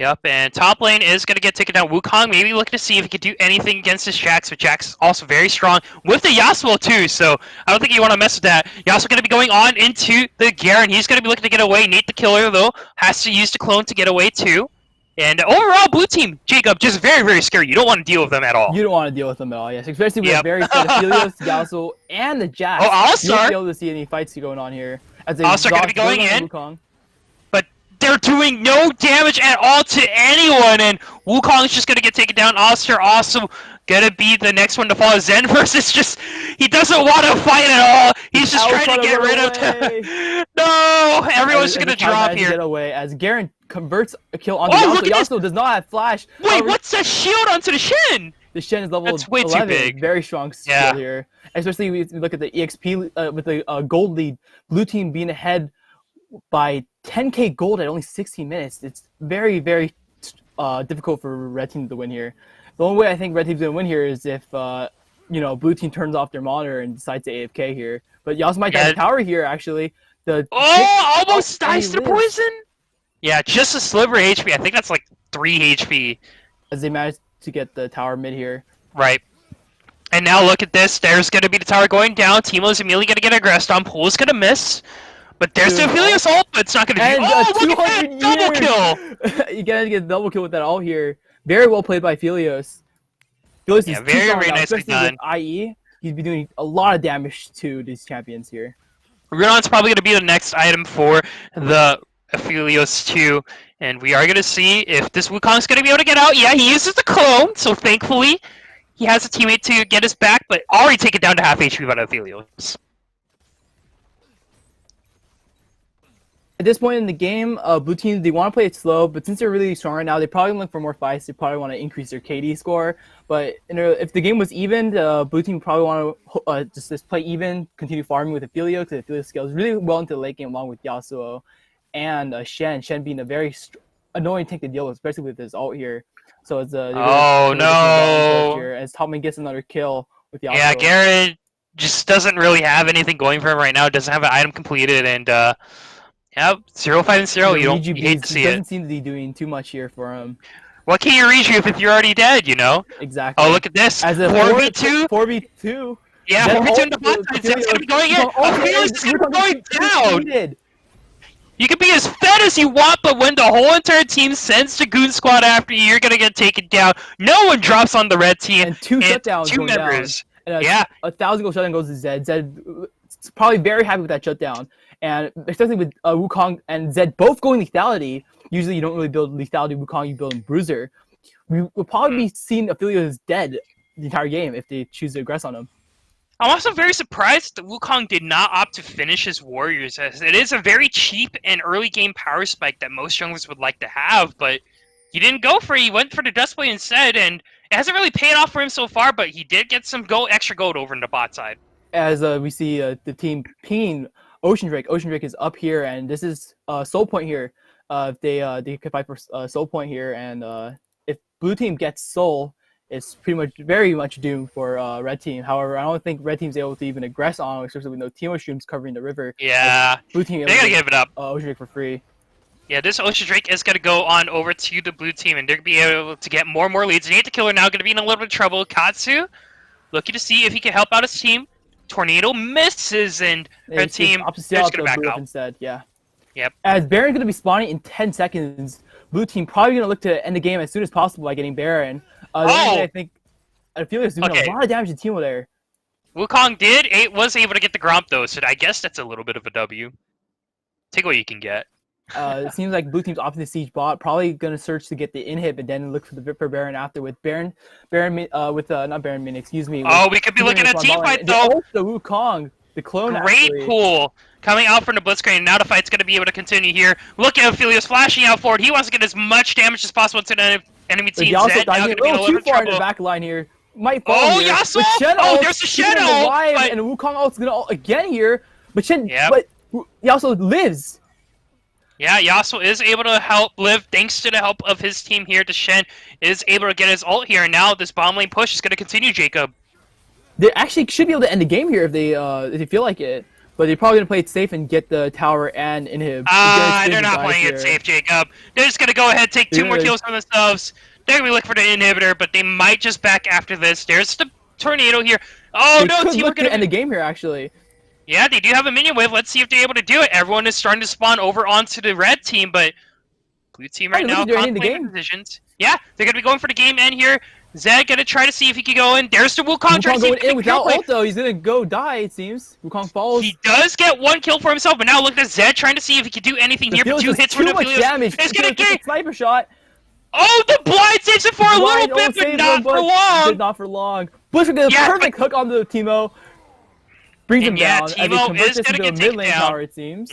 Yep, and top lane is going to get taken down. Wukong maybe looking to see if he could do anything against this Jax, but Jax is also very strong with the Yasuo too, so I don't think you want to mess with that. Yasuo going to be going on into the Garen. He's going to be looking to get away. Nate the Killer, though, has to use the clone to get away too. And overall, blue team, Jacob, just very, very scary. You don't want to deal with them at all. You don't want to deal with them at all, yes. Especially with very good Aphelios, Yasuo, and the Jax. Oh, All-Star! You won't be able to see any fights going on here. All-Star going to be going in. Wukong. They're doing no damage at all to anyone, and Wukong's just gonna get taken down. All-Star also gonna be the next one to fall. Zen versus he doesn't want to fight at all. He's just trying to get rid of them. No! Everyone's gonna drop here. Get away as Garen converts a kill onto Yasuo. Yasuo does not have flash. Wait, what's that shield onto the Shen? The Shen is level That's way 11. too big. Very strong skill here. Especially if you look at the EXP with the gold lead. Blue team being ahead by 10k gold at only 16 minutes. It's very, very difficult for red team to win here. The only way I think red team's gonna win here is if blue team turns off their monitor and decides to AFK here. But Yasuo might die the tower here actually. Almost dies to poison. Yeah, just a sliver HP. I think that's like 3 HP. As they managed to get the tower mid here. Right. And now look at this. There's going to be the tower going down. Teemo's immediately going to get aggressed on. Pool's going to miss. But there's the Aphelios ult, but it's not going to be... look at that! Double kill! You gotta get a double kill with that ult here. Very well played by Aphelios. Aphelios is very, very nicely done. With IE, he'd be doing a lot of damage to these champions here. Runon's probably going to be the next item for the Aphelios too. And we are going to see if this Wukong's going to be able to get out. Yeah, he uses the clone, so thankfully he has a teammate to get us back, but already take it down to half HP by Aphelios. At this point in the game, blue team, they want to play it slow, but since they're really strong right now, they probably look for more fights. They probably want to increase their KD score. But if the game was even, blue team probably want to just play even, continue farming with Aphelios, because Aphelios scales really well into the late game along with Yasuo and Shen. Shen being a very annoying tank to deal with, especially with his ult here. So it's oh no! Here, as Topman gets another kill with Yasuo. Yeah, Garrett just doesn't really have anything going for him right now. Doesn't have an item completed, and yeah, 0-5-0. You hate to see it. Doesn't seem to be doing too much here for him. What can you reach you if you're already dead? You know. Exactly. Oh, look at this. As a 4v2. 4v2. Yeah, 4v2 in the bot side. Zed's gonna be going in. Aphelios is gonna be going down. You can be as fed as you want, but when the whole entire team sends the Goon Squad after you, you're gonna get taken down. No one drops on the red team. And two shutdowns. 2 members. Down. And 1,000 gold shutdown goes to Zed. Zed's probably very happy with that shutdown. And especially with Wukong and Zed both going lethality, usually you don't really build lethality Wukong, you build in Bruiser. We will probably be seeing Aphelios dead the entire game if they choose to aggress on him. I'm also very surprised that Wukong did not opt to finish his Warriors, as it is a very cheap and early game power spike that most junglers would like to have, but he didn't go for it. He went for the Dustblade instead, and it hasn't really paid off for him so far, but he did get some extra gold over in the bot side. As we see the team pinging Ocean Drake. Ocean Drake is up here, and this is Soul Point here. If they can fight for Soul Point here, and if blue team gets Soul, it's pretty much very much doomed for red team. However, I don't think red team's able to even aggress on, especially with no Teemo streams covering the river. Yeah, blue team they gotta give it up. Ocean Drake for free. Yeah, this Ocean Drake is gonna go on over to the blue team, and they're gonna be able to get more and more leads. Nate the Killer now gonna be in a little bit of trouble. Katsu looking to see if he can help out his team. Tornado misses, and red team is gonna back out instead. Yeah. Yep. As Baron's gonna be spawning in 10 seconds, blue team probably gonna look to end the game as soon as possible by getting Baron. I think Aphelios doing a lot of damage to Teemo there. Wukong was able to get the Gromp though, so I guess that's a little bit of a W. Take what you can get. It seems like blue team's opting to siege bot, probably gonna search to get the inhib and then look for Baron after with Baron not Baron Min, excuse me. Oh, we could be looking at a team fight though. The Wukong, the clone. Great pool coming out from the Blitzcrank, and now the fight's gonna be able to continue here. Look at Aphelios flashing out forward. He wants to get as much damage as possible to the enemy team. Zed now gonna be a little too far in the back line here. Might fall here. Yasuo! There's a Shen ult! And Wukong ult's gonna ult again here, but but Yasuo lives. Yeah, Yasuo is able to help live thanks to the help of his team here. The Shen is able to get his ult here, and now this bomb lane push is going to continue, Jacob. They actually should be able to end the game here if they feel like it. but they're probably gonna play it safe and get the tower and inhib. They're not playing it safe, Jacob. They're just gonna go ahead, take 2 more kills for themselves. They're gonna be looking for the inhibitor, but they might just back after this. There's the tornado here. Oh no, could team look are gonna end the game here actually. Yeah, they do have a minion wave. Let's see if they're able to do it. Everyone is starting to spawn over onto the red team, but blue team right now contemplating decisions. Yeah, they're gonna be going for the game end here. Zed gonna try to see if he can go in. There's the Wukong trying to see if he going in without ult though. He's gonna go die. It seems Wukong falls. He does get 1 kill for himself, but now look at Zed trying to see if he can do anything here. 2 hits for the damage. It's gonna get sniper shot. Oh, the blind saves it for a little bit, but not for long. Not for long. Bush will get a perfect hook onto Teemo. Brings him down. Teemo is going to get taken down. Tower, it seems.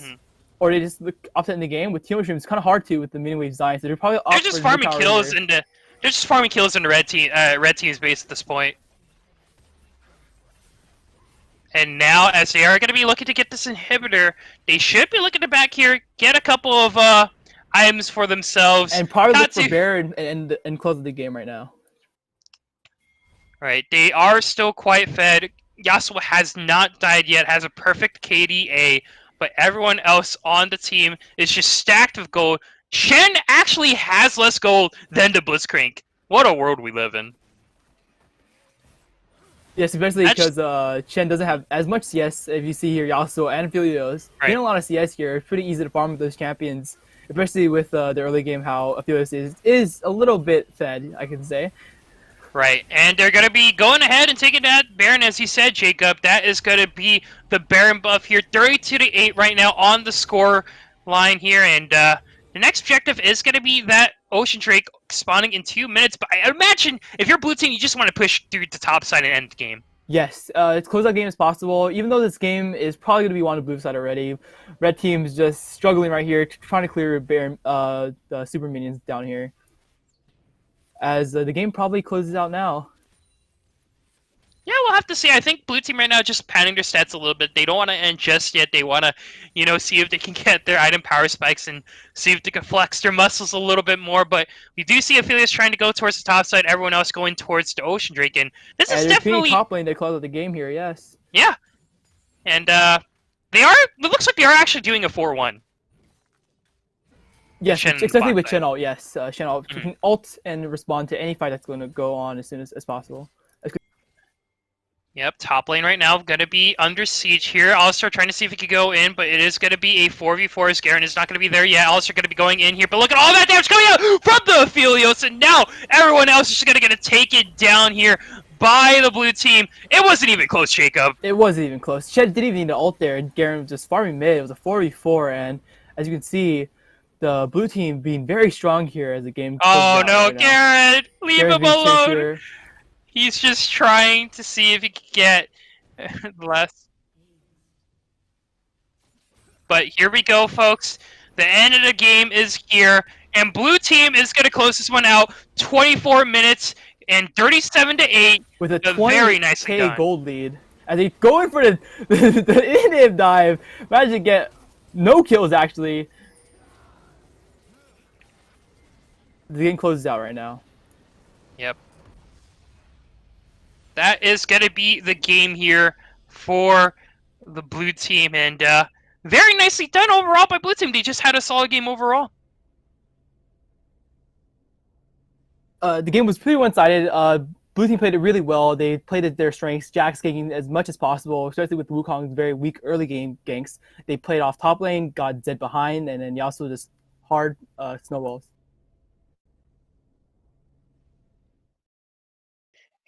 Or they just look offset in the game. With Teemo Stream, it's kind of hard to with the mini wave design. So they're probably they're just farming kills into they're just farming kills into red team's base at this point. And now, as they are going to be looking to get this inhibitor, they should be looking to back here, get a couple of items for themselves, and probably look for Baron and close the game right now. Right, they are still quite fed. Yasuo has not died yet, has a perfect KDA, but everyone else on the team is just stacked with gold. Shen actually has less gold than the Blitzcrank. What a world we live in. Yes, especially because Shen doesn't have as much CS. If you see here, Yasuo and Aphelios getting a lot of CS here. It's pretty easy to farm with those champions, especially with the early game. How Aphelios is a little bit fed, I can say. Right, and they're going to be going ahead and taking that Baron, as you said, Jacob. That is going to be the Baron buff here, 32-8 right now on the score line here, and the next objective is going to be that Ocean Drake spawning in 2 minutes, but I imagine if you're blue team, you just want to push through the top side and end the game. Yes, as close that game as possible, even though this game is probably going to be on the blue side already. Red team's just struggling right here, trying to clear Baron, the super minions down here. As the game probably closes out now. Yeah, we'll have to see. I think blue team right now just padding their stats a little bit. They don't want to end just yet. They want to, see if they can get their item power spikes and see if they can flex their muscles a little bit more. But we do see Aphelios trying to go towards the top side, everyone else going towards the Ocean Drake. And this is definitely top lane to close out the game here, yes. Yeah. And it looks like they are actually doing a 4-1. Yes, especially with Shen ult, yes. Shen ult can ult and respond to any fight that's going to go on as soon as possible. Yep, top lane right now going to be under siege here. Alistar trying to see if he could go in, but it is going to be a 4v4 as Garen is not going to be there yet. Alistar going to be going in here, but look at all that damage coming out from the Aphelios, and now everyone else is going to get to take it down here by the blue team. It wasn't even close, Jacob. It wasn't even close. Shen didn't even need to ult there, and Garen was just farming mid. It was a 4v4, and as you can see, the blue team being very strong here as the game. Oh no, right Garen! Leave him alone! He's just trying to see if he can get less. But here we go, folks. The end of the game is here, and blue team is going to close this one out. 24 minutes and 37-8 with a very nicely done gold lead. As they go in for the inhibitor dive, managed to get no kills actually. The game closes out right now. Yep. That is going to be the game here for the blue team. And very nicely done overall by blue team. They just had a solid game overall. The game was pretty one-sided. Blue team played it really well. They played at their strengths, Jax ganking as much as possible, especially with Wukong's very weak early game ganks. They played off top lane, got Zed behind, and then Yasuo just hard snowballs.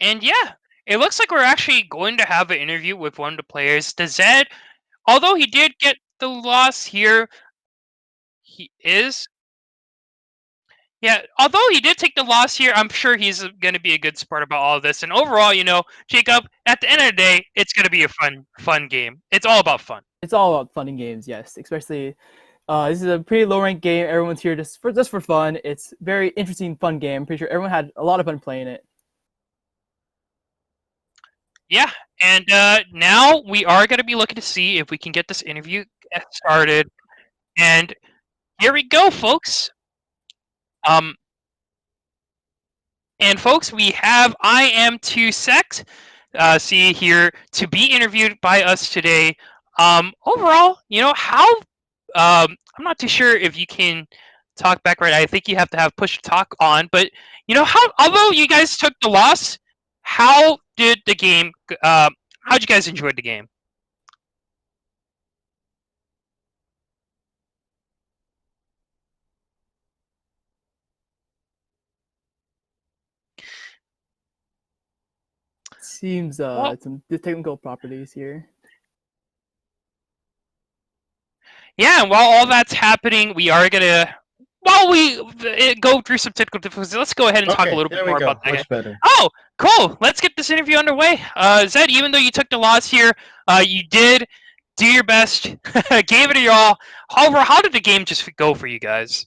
And yeah, it looks like we're actually going to have an interview with one of the players. The Zed, although he did get the loss here, although he did take the loss here, I'm sure he's going to be a good sport about all of this. And overall, Jacob, at the end of the day, it's going to be a fun game. It's all about fun. It's all about fun in games, yes. Especially, this is a pretty low-ranked game. Everyone's here just for fun. It's a very interesting, fun game. I'm pretty sure everyone had a lot of fun playing it. Yeah, and now we are going to be looking to see if we can get this interview started. And here we go, folks. And folks, we have IM2Sect, see here, to be interviewed by us today. Overall, how I'm not too sure if you can talk back right. I think you have to have push to talk on, but how although you guys took the loss, how did the game? How'd you guys enjoy the game? Seems Well, some the technical properties here. yeah, and while all that's happening, we are gonna while we go through some technical difficulties. Let's go ahead and talk a Okay, little bit there we more about go. that. Much better. Oh, cool! Let's get this interview underway. Zed, even though you took the loss here, you did do your best, gave it your all. However, how did the game just go for you guys?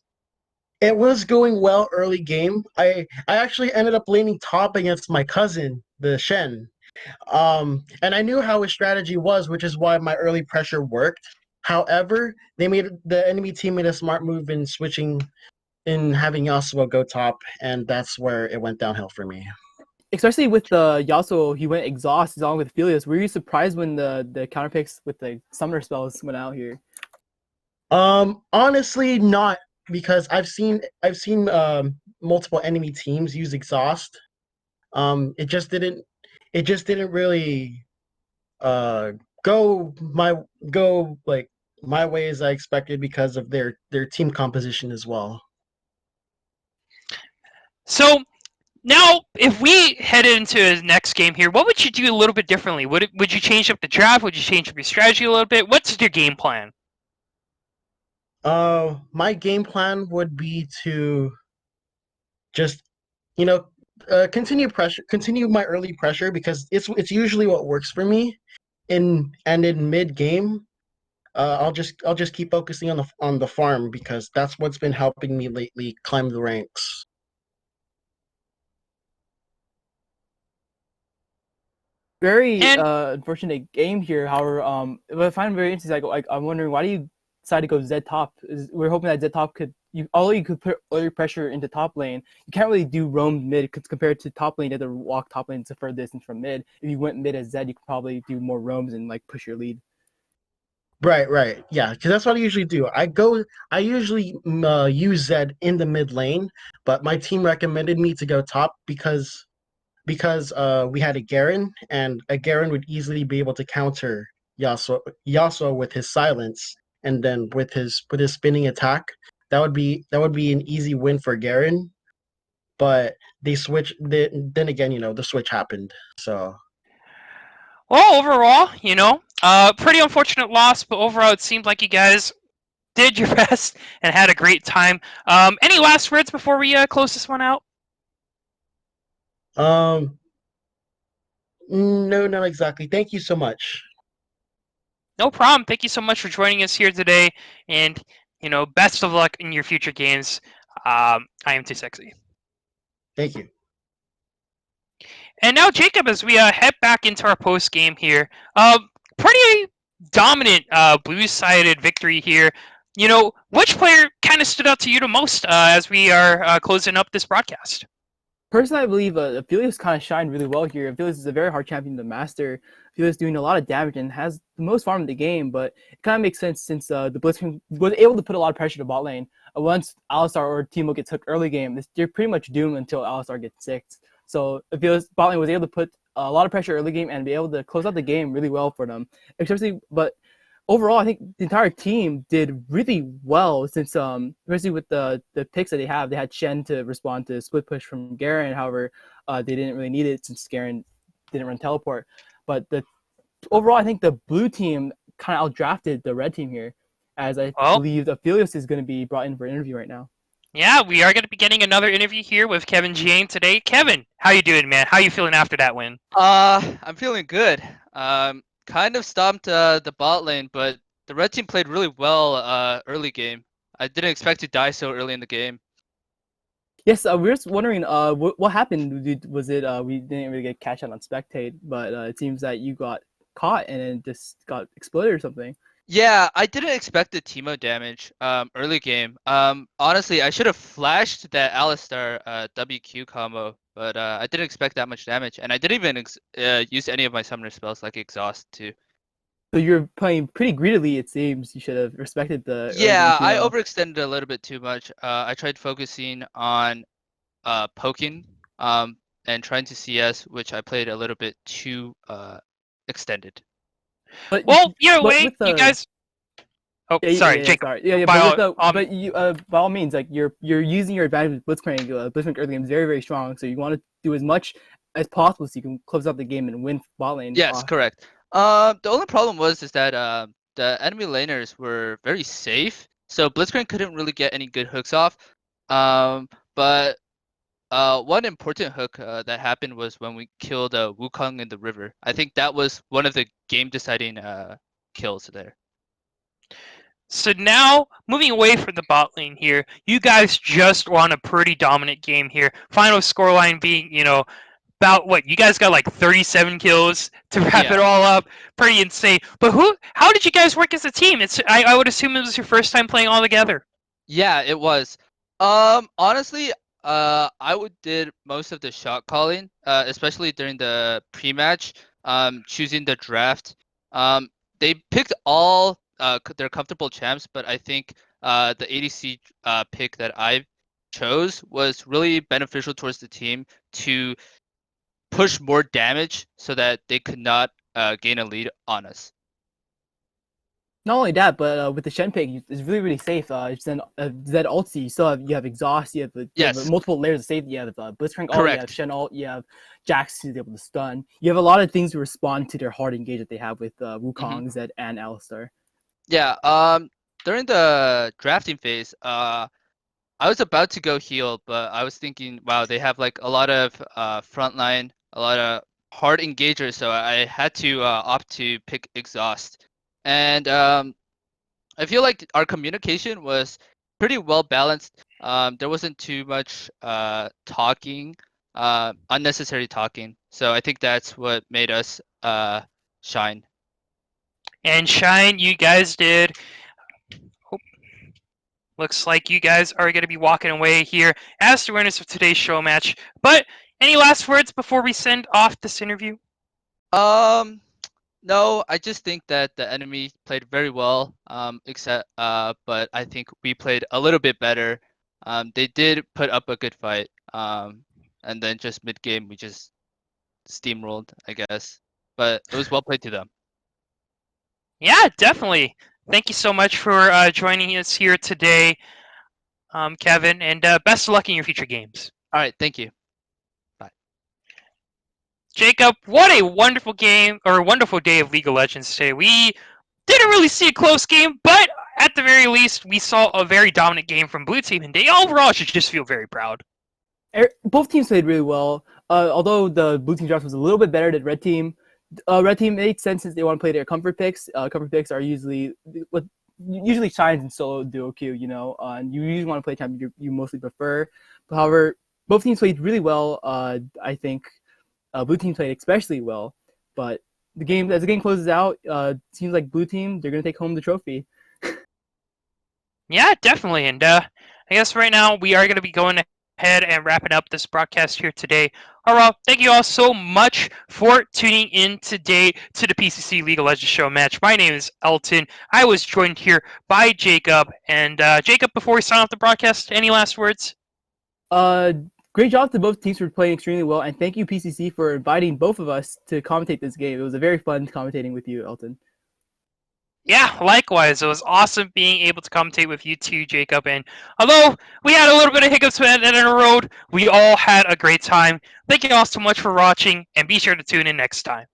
It was going well early game. I actually ended up laning top against my cousin, the Shen. And I knew how his strategy was, which is why my early pressure worked. However, the enemy team made a smart move in switching in having Yasuo go top, and that's where it went downhill for me. Especially with the Yasuo, he went exhaust along with Aphelios. Were you surprised when the counter picks with the summoner spells went out here? Honestly, not because I've seen multiple enemy teams use exhaust. It just didn't really uh go my go like my way as I expected because of their team composition as well. So now, if we head into the next game here, what would you do a little bit differently? Would you change up the draft? Would you change up your strategy a little bit? What's your game plan? My game plan would be to just you know continue my early pressure because it's usually what works for me in mid game. I'll just keep focusing on the farm because that's what's been helping me lately climb the ranks. Very And unfortunate game here. However, what I find very interesting, I'm wondering why do you decide to go Zed top? We're hoping that Zed top although you could put early pressure into top lane, you can't really do roam mid compared to top lane. You have to walk top lane to further distance from mid. If you went mid as Zed, you could probably do more roams and like push your lead. Right. Yeah, because that's what I usually do. I usually use Zed in the mid lane, but my team recommended me to go top because we had a Garen, and a Garen would easily be able to counter Yasuo with his silence, and then with his spinning attack, that would be an easy win for Garen. But they switch. Then again, the switch happened. So well, overall, pretty unfortunate loss, but overall, it seemed like you guys did your best and had a great time. Any last words before we close this one out? um, no, not exactly. Thank you so much. No problem. Thank you so much for joining us here today, and best of luck in your future games. I am too sexy. Thank you. And now, Jacob, as we head back into our post game here, pretty dominant blue-sided victory here. Which player kind of stood out to you the most as we are closing up this broadcast? Personally, I believe Aphelios kind of shined really well here. Aphelios is a very hard champion to master. Aphelios doing a lot of damage and has the most farm in the game, but it kind of makes sense since the Blitzcrank was able to put a lot of pressure to bot lane. Once Alistar or Teemo gets hooked early game, they're pretty much doomed until Alistar gets sixth. So Aphelios bot lane was able to put a lot of pressure early game and be able to close out the game really well for them. But overall, I think the entire team did really well since, especially with the picks that they have. They had Shen to respond to split push from Garen. However, they didn't really need it since Garen didn't run teleport. But overall, I think the blue team kind of outdrafted the red team here, as I believe Aphelios is going to be brought in for an interview right now. Yeah, we are going to be getting another interview here with Kevin Jane today. Kevin, how you doing, man? How you feeling after that win? I'm feeling good. Kind of stomped the bot lane, but the red team played really well early game. I didn't expect to die so early in the game. Yes, we were just wondering what happened. Was it we didn't really get catch out on spectate, but it seems that you got caught and then just got exploded or something. Yeah, I didn't expect the Teemo damage early game. Honestly, I should have flashed that Alistar WQ combo, but I didn't expect that much damage, and I didn't even use any of my summoner spells like Exhaust too. So you're playing pretty greedily, it seems. You should have respected the early Yeah, game I 2-0. overextended a little bit too much. I tried focusing on poking and trying to CS, which I played a little bit too extended. But Well, either but way, with the you guys. Oh, yeah, sorry, yeah, Jacob. sorry. Yeah, By but with all, the but you by all means, like you're using your advantage with Blitzcrank. Blitzcrank early game is very very strong, so you want to do as much as possible so you can close out the game and win bot lane. Yes, correct. The only problem is that the enemy laners were very safe, so Blitzcrank couldn't really get any good hooks off. But one important hook that happened was when we killed Wukong in the river. I think that was one of the game deciding kills there. So now, moving away from the bot lane here, you guys just won a pretty dominant game here. Final scoreline being, about what you guys got like 37 kills to wrap it Yeah. all up. Pretty insane. But how did you guys work as a team? I would assume it was your first time playing all together. Yeah, it was. Honestly, I did most of the shot calling, especially during the pre-match, choosing the draft. They picked all their comfortable champs, but I think the ADC pick that I chose was really beneficial towards the team to push more damage so that they could not gain a lead on us. Not only that, but with the Shen pick, it's really really safe. Then Zed ulti, you have exhaust, you have Yes. multiple layers of safety. You have Blitzcrank ult, you Correct. have Shen ult, you have Jax who's able to stun. You have a lot of things to respond to their hard engage that they have with Wukong, Zed, and Alistar. Yeah. During the drafting phase, I was about to go heal, but I was thinking, wow, they have like a lot of frontline, a lot of hard engagers, so I had to opt to pick exhaust. And I feel like our communication was pretty well balanced. There wasn't too much talking, unnecessary talking. So I think that's what made us shine. And Shine, you guys did. Looks like you guys are going to be walking away here as the winners of today's show match. But any last words before we send off this interview? No, I just think that the enemy played very well. But I think we played a little bit better. They did put up a good fight. And then just mid game we just steamrolled, I guess. But it was well played to them. Yeah, definitely. Thank you so much for joining us here today, Kevin, and best of luck in your future games. All right, thank you. Jacob, what a wonderful game, or a wonderful day of League of Legends today. We didn't really see a close game, but at the very least, we saw a very dominant game from Blue Team, and they overall should just feel very proud. Both teams played really well. Although the Blue Team draft was a little bit better than Red Team. Red Team made sense since they want to play their comfort picks. Comfort picks are usually what usually shines in solo duo queue, and you usually want to play champion you mostly prefer. However, both teams played really well. I think Blue Team played especially well. But as the game closes out, seems like Blue Team, they're going to take home the trophy. Yeah, definitely. And I guess right now we are going to be going ahead and wrapping up this broadcast here today. All right, thank you all so much for tuning in today to the PCC League of Legends show match. My name is Elton. I was joined here by Jacob. And Jacob, before we sign off the broadcast, any last words? Great job to both teams for playing extremely well, and thank you PCC for inviting both of us to commentate this game. It was a very fun commentating with you, Elton. Yeah, likewise. It was awesome being able to commentate with you too, Jacob. And although we had a little bit of hiccups in the road, we all had a great time. Thank you all so much for watching, and be sure to tune in next time.